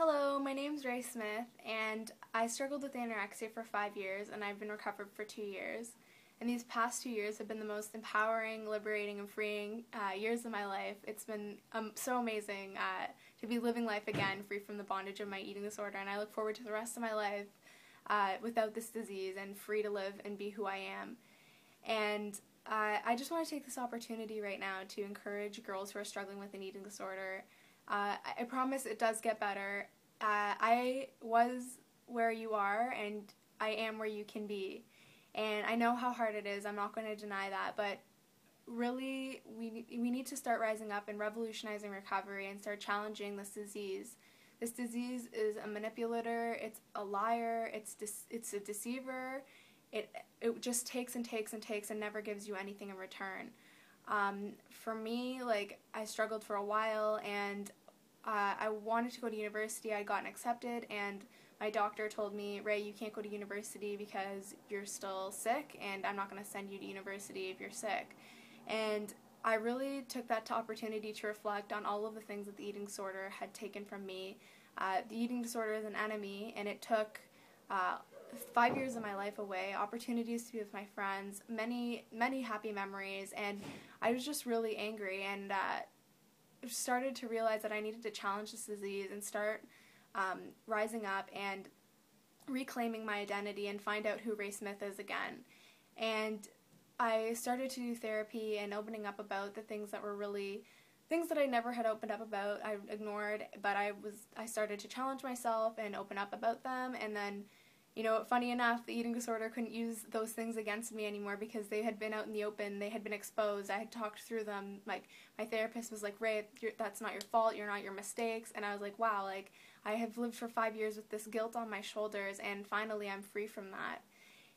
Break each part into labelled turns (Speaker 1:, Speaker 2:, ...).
Speaker 1: Hello, my name's Ray Smith, and I struggled with anorexia for 5 years, and I've been recovered for 2 years. And these past 2 years have been the most empowering, liberating, and freeing years of my life. It's been so amazing to be living life again, free from the bondage of my eating disorder, and I look forward to the rest of my life without this disease and free to live and be who I am. And I just want to take this opportunity right now to encourage girls who are struggling with an eating disorder. I promise it does get better. I was where you are, and I am where you can be. And I know how hard it is. I'm not going to deny that. But really, we need to start rising up and revolutionizing recovery and start challenging this disease. This disease is a manipulator. It's a liar. It's a deceiver. It just takes and takes and takes and never gives you anything in return. For me, I struggled for a while, and I wanted to go to university. I'd gotten accepted, and my doctor told me, Ray, you can't go to university because you're still sick, and I'm not going to send you to university if you're sick. And I really took that opportunity to reflect on all of the things that the eating disorder had taken from me. The eating disorder is an enemy, and it took 5 years of my life away, opportunities to be with my friends, many happy memories, and I was just really angry, and started to realize that I needed to challenge this disease and start rising up and reclaiming my identity and find out who Ray Smith is again. And I started to do therapy and opening up about the things that were really things that I never had opened up about. I ignored, but I started to challenge myself and open up about them. And then, funny enough, the eating disorder couldn't use those things against me anymore because they had been out in the open, they had been exposed, I had talked through them. My therapist was like, Ray, that's not your fault, you're not your mistakes. And I was like, wow, I have lived for 5 years with this guilt on my shoulders, and finally I'm free from that.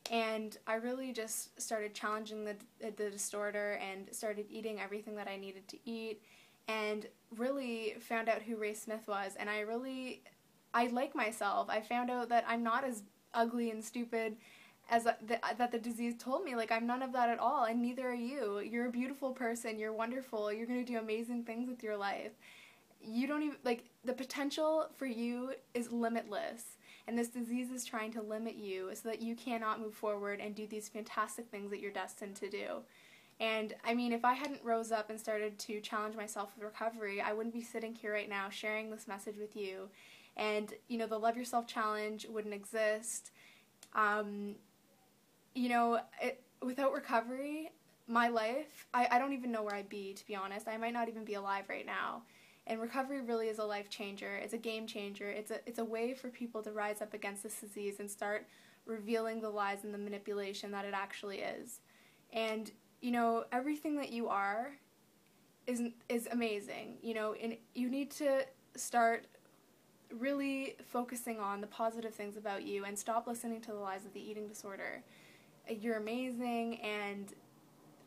Speaker 1: And I really just started challenging the disorder and started eating everything that I needed to eat, and really found out who Ray Smith was. And I like myself. I found out that I'm not as ugly and stupid as that the disease told me. I'm none of that at all, and neither are you. You're a beautiful person. You're wonderful. You're going to do amazing things with your life. You don't even, the potential for you is limitless, and this disease is trying to limit you so that you cannot move forward and do these fantastic things that you're destined to do. And I mean, if I hadn't rose up and started to challenge myself with recovery, I wouldn't be sitting here right now sharing this message with you. And, the Love Yourself Challenge wouldn't exist. Without recovery, my life, I don't even know where I'd be, to be honest. I might not even be alive right now. And recovery really is a life changer. It's a game changer. It's a way for people to rise up against this disease and start revealing the lies and the manipulation that it actually is. And, everything that you are is amazing, and you need to start really focusing on the positive things about you and stop listening to the lies of the eating disorder. You're amazing, and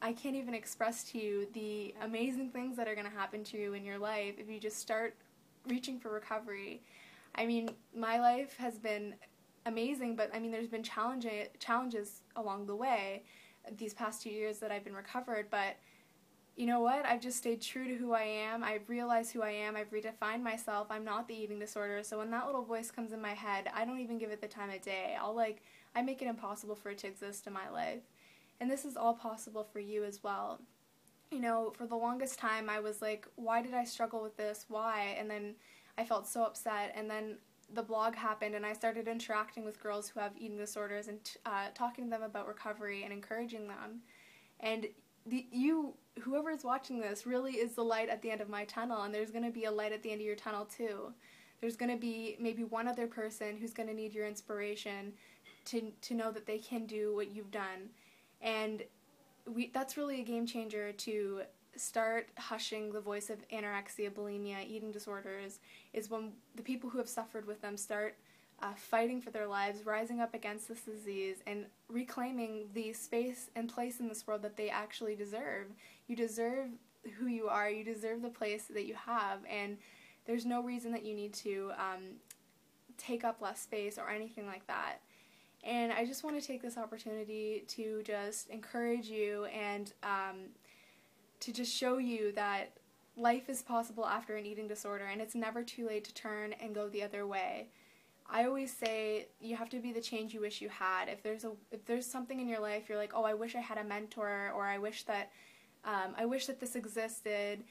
Speaker 1: I can't even express to you the amazing things that are going to happen to you in your life if you just start reaching for recovery. I mean, my life has been amazing, but there's been challenges along the way these past 2 years that I've been recovered, but you know what? I've just stayed true to who I am. I've realized who I am. I've redefined myself. I'm not the eating disorder. So when that little voice comes in my head, I don't even give it the time of day. I make it impossible for it to exist in my life. And this is all possible for you as well. For the longest time, I was like, why did I struggle with this? Why? And then I felt so upset. And then the blog happened, and I started interacting with girls who have eating disorders and talking to them about recovery and encouraging them. And whoever is watching this really is the light at the end of my tunnel, and there's going to be a light at the end of your tunnel too. There's going to be maybe one other person who's going to need your inspiration to know that they can do what you've done. And that's really a game changer, to start hushing the voice of anorexia, bulimia, eating disorders, is when the people who have suffered with them start fighting for their lives, rising up against this disease, and reclaiming the space and place in this world that they actually deserve. You deserve who you are. You deserve the place that you have, and there's no reason that you need to take up less space or anything like that. And I just want to take this opportunity to just encourage you and to just show you that life is possible after an eating disorder, and it's never too late to turn and go the other way. I always say you have to be the change you wish you had. If there's something in your life you're like, oh, I wish I had a mentor, or I wish that this existed,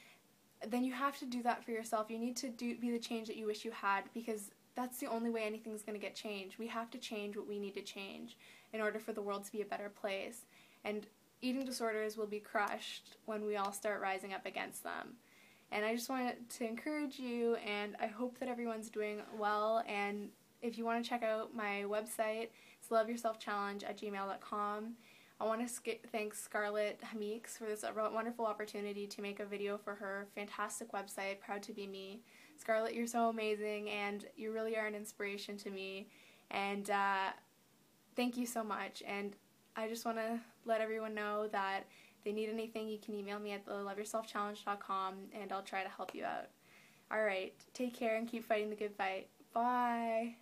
Speaker 1: then you have to do that for yourself. You need to be the change that you wish you had, because that's the only way anything's going to get changed. We have to change what we need to change in order for the world to be a better place. And eating disorders will be crushed when we all start rising up against them. And I just wanted to encourage you, and I hope that everyone's doing well. And if you want to check out my website, it's loveyourselfchallenge@gmail.com. I want to thank Scarlett Hamix for this wonderful opportunity to make a video for her fantastic website, Proud to Be Me. Scarlett, you're so amazing, and you really are an inspiration to me. And thank you so much. And I just want to let everyone know that if they need anything, you can email me at loveyourselfchallenge.com, and I'll try to help you out. All right, take care and keep fighting the good fight. Bye.